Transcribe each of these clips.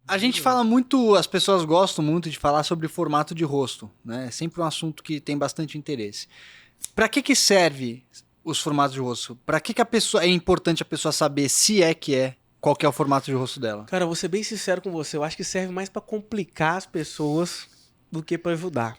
A gente fala muito, as pessoas gostam muito de falar sobre formato de rosto, né? É sempre um assunto que tem bastante interesse. Para que serve os formatos de rosto? Para que a pessoa é importante a pessoa saber se é que é, qual que é o formato de rosto dela? Cara, eu vou ser bem sincero com você. Eu acho que serve mais pra complicar as pessoas do que pra ajudar.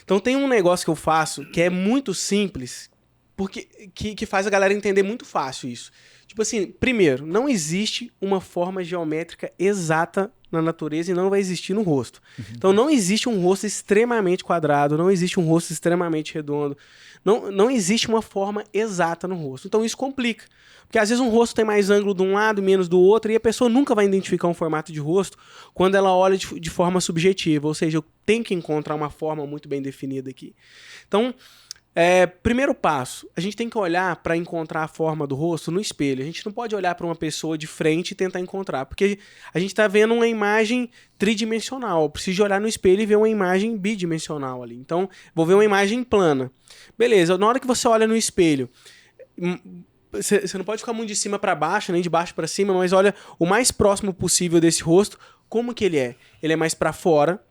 Então tem um negócio que eu faço que é muito simples, porque que faz a galera entender muito fácil isso. Tipo assim, primeiro, não existe uma forma geométrica exata na natureza e não vai existir no rosto. Então não existe um rosto extremamente quadrado, não existe um rosto extremamente redondo. Não existe uma forma exata no rosto. Então isso complica. Porque às vezes um rosto tem mais ângulo de um lado, menos do outro, e a pessoa nunca vai identificar um formato de rosto quando ela olha de forma subjetiva. Ou seja, eu tenho que encontrar uma forma muito bem definida aqui. Então, primeiro passo, a gente tem que olhar para encontrar a forma do rosto no espelho. A gente não pode olhar para uma pessoa de frente e tentar encontrar, porque a gente está vendo uma imagem tridimensional. Eu preciso olhar no espelho e ver uma imagem bidimensional ali. Então, vou ver uma imagem plana. Beleza, na hora que você olha no espelho, você não pode ficar muito de cima para baixo, nem de baixo para cima, mas olha o mais próximo possível desse rosto. Como que ele é? Ele é mais para fora?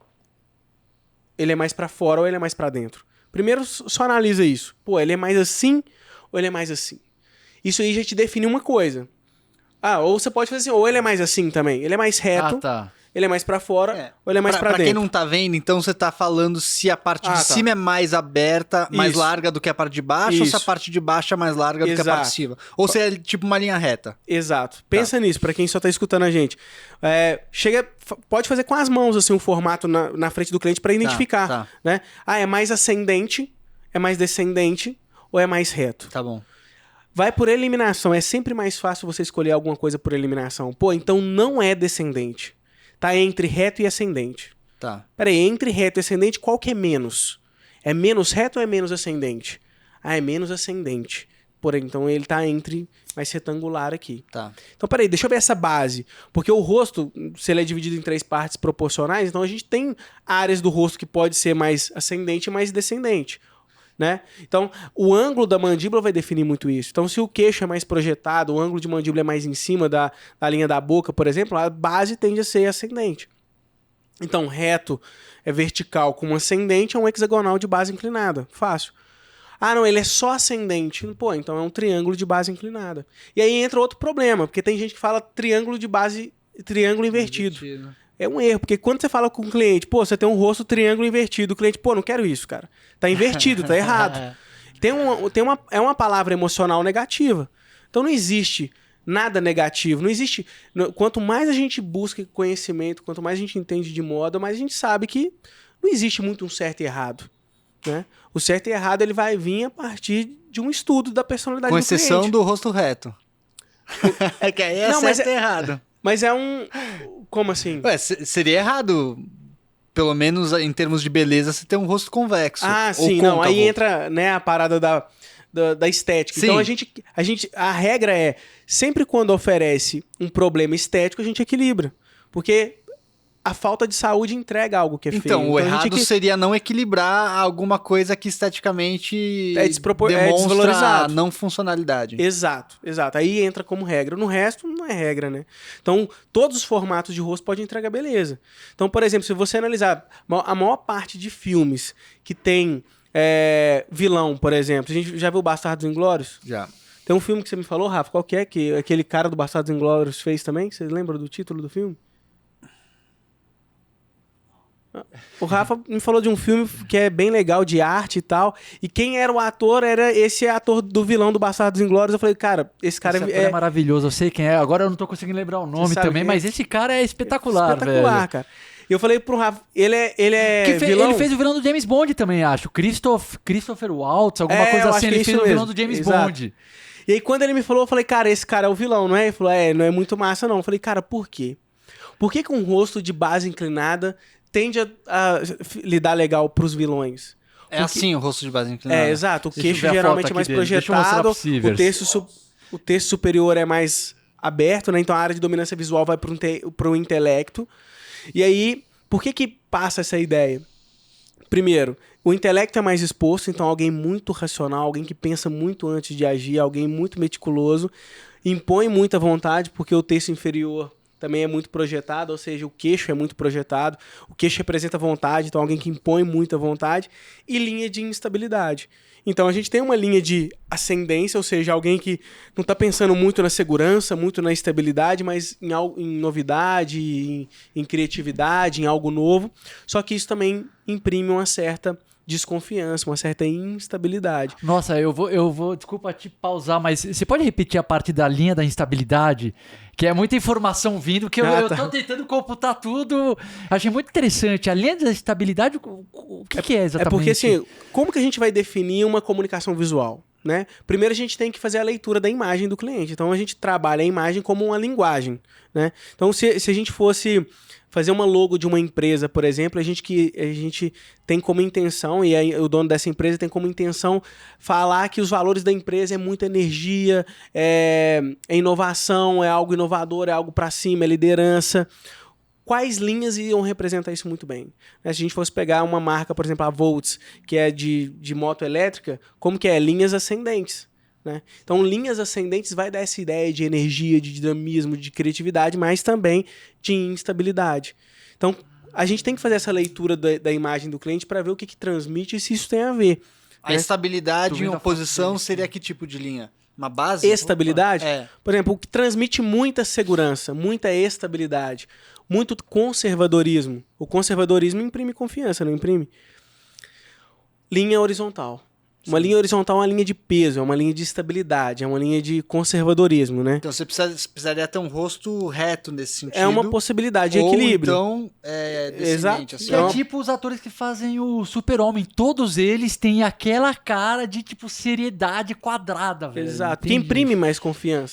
Ele é mais para fora ou ele é mais para dentro? Primeiro, só analisa isso. Pô, ele é mais assim ou ele é mais assim? Isso aí já te define uma coisa. Ou você pode fazer assim, ou ele é mais assim também. Ele é mais reto, tá. Ele é mais pra fora, ou ele é mais pra dentro. Pra quem não tá vendo, então você tá falando se a parte de cima é mais aberta, mais larga do que a parte de baixo, ou se a parte de baixo é mais larga do que a parte de cima. Ou se é tipo uma linha reta. Exato. Pensa nisso, pra quem só tá escutando a gente. Pode fazer com as mãos, assim, um formato na frente do cliente pra identificar. Né? É mais ascendente, é mais descendente, ou é mais reto? Tá bom. Vai por eliminação. É sempre mais fácil você escolher alguma coisa por eliminação. Pô, então não é descendente. Tá entre reto e ascendente. Tá. Peraí, entre reto e ascendente, qual que é menos? É menos reto ou é menos ascendente? É menos ascendente. Porém, então ele tá entre mais retangular aqui. Tá. Então, peraí, deixa eu ver essa base. Porque o rosto, se ele é dividido em 3 partes proporcionais, então a gente tem áreas do rosto que pode ser mais ascendente e mais descendente. Né? Então, o ângulo da mandíbula vai definir muito isso. Então, se o queixo é mais projetado, o ângulo de mandíbula é mais em cima da linha da boca, por exemplo, a base tende a ser ascendente. Então, reto é vertical com ascendente, é um hexagonal de base inclinada. Fácil. Não, ele é só ascendente. Pô, então é um triângulo de base inclinada. E aí entra outro problema, porque tem gente que fala triângulo invertido. É um erro, porque quando você fala com o cliente, pô, você tem um rosto triângulo invertido, o cliente, pô, não quero isso, cara. Tá invertido, tá errado. É uma palavra emocional negativa. Então não existe nada negativo, não existe... Quanto mais a gente busca conhecimento, quanto mais a gente entende de moda, mais a gente sabe que não existe muito um certo e errado. Né? O certo e errado ele vai vir a partir de um estudo da personalidade do cliente. Com exceção do rosto reto. Que aí é certo e errado. Mas é um... Como assim? Seria errado, pelo menos em termos de beleza, você ter um rosto convexo. Sim, não. Aí entra, né, a parada da estética. Sim. Então a regra é, sempre quando oferece um problema estético, a gente equilibra. Porque a falta de saúde entrega algo que é feio. Então, o errado seria não equilibrar alguma coisa que esteticamente demonstra não funcionalidade. Exato. Aí entra como regra. No resto, não é regra, né? Então, todos os formatos de rosto podem entregar beleza. Então, por exemplo, se você analisar a maior parte de filmes que tem vilão, por exemplo, a gente já viu Bastardos Inglórios? Já. Tem um filme que você me falou, Rafa, qual que é que aquele cara do Bastardos Inglórios fez também? Você lembra do título do filme? O Rafa me falou de um filme que é bem legal, de arte e tal. E quem era o ator era esse ator do vilão do Bastardos Inglórios. Eu falei, cara, esse cara é maravilhoso. Eu sei quem é. Agora eu não tô conseguindo lembrar o nome também, mas esse cara é espetacular, velho. Cara. E eu falei pro Rafa, ele é vilão... Ele fez o vilão do James Bond também, acho. Christopher Waltz, alguma coisa assim. Ele fez o vilão do James Bond. E aí quando ele me falou, eu falei, cara, esse cara é o vilão, não é? Ele falou, não é muito massa não. Eu falei, cara, por quê? Por que um rosto de base inclinada tende a lidar legal pros vilões? Porque... assim o rosto de base inclinada. Exato. O queixo geralmente é mais projetado, o terço superior é mais aberto, né? Então a área de dominância visual vai pro intelecto. E aí, por que passa essa ideia? Primeiro, o intelecto é mais exposto, então alguém muito racional, alguém que pensa muito antes de agir, alguém muito meticuloso, impõe muita vontade, porque o terço inferior também é muito projetado, ou seja, o queixo é muito projetado. O queixo representa vontade, então alguém que impõe muita vontade. E linha de instabilidade. Então a gente tem uma linha de ascendência, ou seja, alguém que não está pensando muito na segurança, muito na estabilidade, mas em novidade, em criatividade, em algo novo. Só que isso também imprime uma certa desconfiança, uma certa instabilidade. Nossa, eu vou, desculpa te pausar, mas você pode repetir a parte da linha da instabilidade? Que é muita informação vindo, que eu tô tentando computar tudo. Achei muito interessante. A linha da instabilidade, o que é exatamente? É porque, assim, como que a gente vai definir uma comunicação visual? Né? Primeiro a gente tem que fazer a leitura da imagem do cliente. Então a gente trabalha a imagem como uma linguagem. Né? Então se a gente fosse fazer uma logo de uma empresa, por exemplo, a gente tem como intenção, e aí o dono dessa empresa tem como intenção falar que os valores da empresa é muita energia, é inovação, é algo inovador, é algo para cima, é liderança. Quais linhas iam representar isso muito bem? Se a gente fosse pegar uma marca, por exemplo, a Volts, que é de moto elétrica, como que é? Linhas ascendentes. Né? Então, linhas ascendentes vai dar essa ideia de energia, de dinamismo, de criatividade, mas também de instabilidade. Então, a gente tem que fazer essa leitura da imagem do cliente para ver o que transmite e se isso tem a ver. A estabilidade em oposição seria que tipo de linha? Uma base? Estabilidade? Por exemplo, o que transmite muita segurança, muita estabilidade, muito conservadorismo. O conservadorismo imprime confiança, não imprime? Linha horizontal. Uma linha horizontal é uma linha de peso, é uma linha de estabilidade, é uma linha de conservadorismo, né? Então você precisaria ter um rosto reto nesse sentido. É uma possibilidade de equilíbrio. Então, descendente. Assim. É tipo os atores que fazem o Super-Homem. Todos eles têm aquela cara de, tipo, seriedade quadrada, velho. Exato. Que imprime mais confiança.